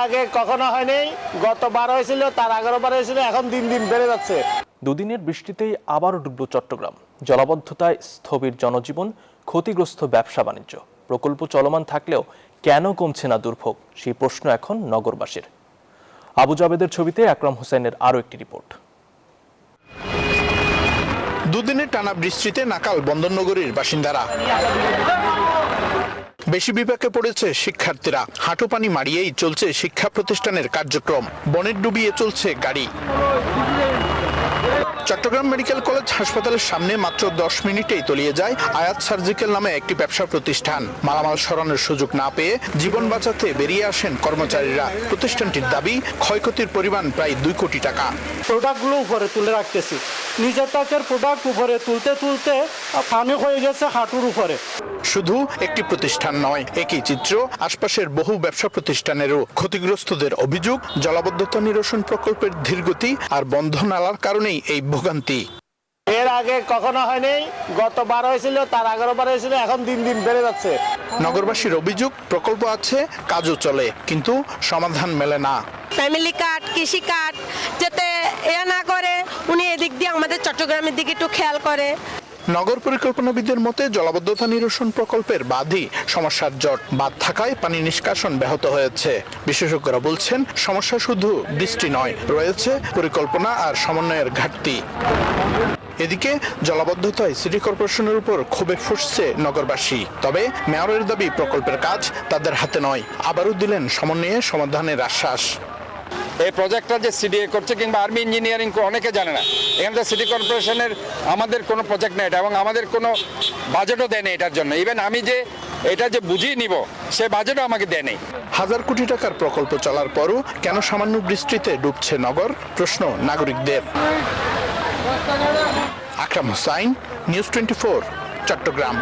আগে কখনো হয়নি, গতবার হয়েছিল, তার আগের বার হয়েছিল, এখন দিন দিন বেড়ে যাচ্ছে। দুদিনের বৃষ্টিতেই আবারও ডুবল চট্টগ্রাম। জলাবদ্ধতায় স্থবির জনজীবন, ক্ষতিগ্রস্ত ব্যবসা বাণিজ্য। প্রকল্প চলমান থাকলেও কেন কমছে না দুর্ভোগ, সেই প্রশ্ন এখন নগরবাসীর। আবু জাবেদের ছবিতে আকরাম হোসেনের আরও একটি রিপোর্ট। দুদিনের টানা বৃষ্টিতে নাকাল বন্দরনগরীর বাসিন্দারা। বেশি বিপাকে পড়েছে শিক্ষার্থীরা। হাঁটু পানি মারিয়েই চলছে শিক্ষা প্রতিষ্ঠানের কার্যক্রম। বনের ডুবিয়ে চলছে গাড়ি। চট্টগ্রাম মেডিকেল কলেজ হাসপাতালের সামনে মাত্র 10 মিনিটেই তলিয়ে যায় আয়াত সার্জিক্যাল নামে একটি ব্যবসা প্রতিষ্ঠান। মালামাল সরানোর সুযোগ না পেয়ে জীবন বাঁচাতে বেরিয়ে আসেন কর্মচারীরা। প্রতিষ্ঠানটির দাবি, ক্ষয়ক্ষতির পরিমাণ প্রায় 2 কোটি টাকা। প্রোডাক্টগুলো উপরে তুলে রাখতেছি, নিজের তাকের প্রোডাক্ট উপরে তুলতে তুলতে পানি হয়ে গেছে হাঁটুর উপরে। শুধু একটি প্রতিষ্ঠান নয়, একই চিত্র আশপাশের বহু ব্যবসা প্রতিষ্ঠানেরও। ক্ষতিগ্রস্তদের অভিযোগ, জলাবদ্ধতা নিরসন প্রকল্পের ধীরগতি আর বন্ধ নালার কারণেই এই ভোগান্তি। এর আগে কখনো হয়নি, গতবার হয়েছিল, তার আগের বার হয়েছিল, এখন দিন দিন বেড়ে যাচ্ছে। নগরবাসীর অভিযোগ, প্রকল্প আছে, কাজও চলে, কিন্তু সমাধান মেলে না। ফ্যামিলি কার্ড, কৃষি কার্ড যাতে এ না করে, উনি এদিক দিয়ে আমাদের চট্টগ্রামের দিকে একটু খেয়াল করে। নগর পরিকল্পনাবিদদের মতে জলাবদ্ধতা নিরসন প্রকল্পের বাদই সমস্যার জট। বাদ থাকায় পানি নিষ্কাশন ব্যাহত হয়েছে। বিশেষজ্ঞরা বলছেন, সমস্যা শুধু বৃষ্টি নয়, রয়েছে পরিকল্পনা আর সমন্বয়ের ঘাটতি। এদিকে জলাবদ্ধতায় সিটি কর্পোরেশনের উপর ক্ষোভে ফুঁসছে নগরবাসী। তবে মেয়রের দাবি, প্রকল্পের কাজ তাদের হাতে নয়। আবারও দিলেন সমন্বয়ে সমাধানের আশ্বাস। এই প্রজেক্টটা যে সিডিএ করছে কিংবা আর্মি ইঞ্জিনিয়ারিং অনেকে জানে না। এখানে তো সিটি কর্পোরেশনের আমাদের কোনো প্রজেক্ট নেই এবং আমাদের কোনো বাজেটও দেয়নি এটার জন্য। ইভেন আমি যে এটা যে বুঝিয়ে নিব সে বাজেটও আমাকে দেয়নি। হাজার কোটি টাকার প্রকল্প চলার পরও কেন সামান্য বৃষ্টিতে ডুবছে নগর, প্রশ্ন নাগরিকদের। আকরাম হোসাইন, নিউজ 24, চট্টগ্রাম।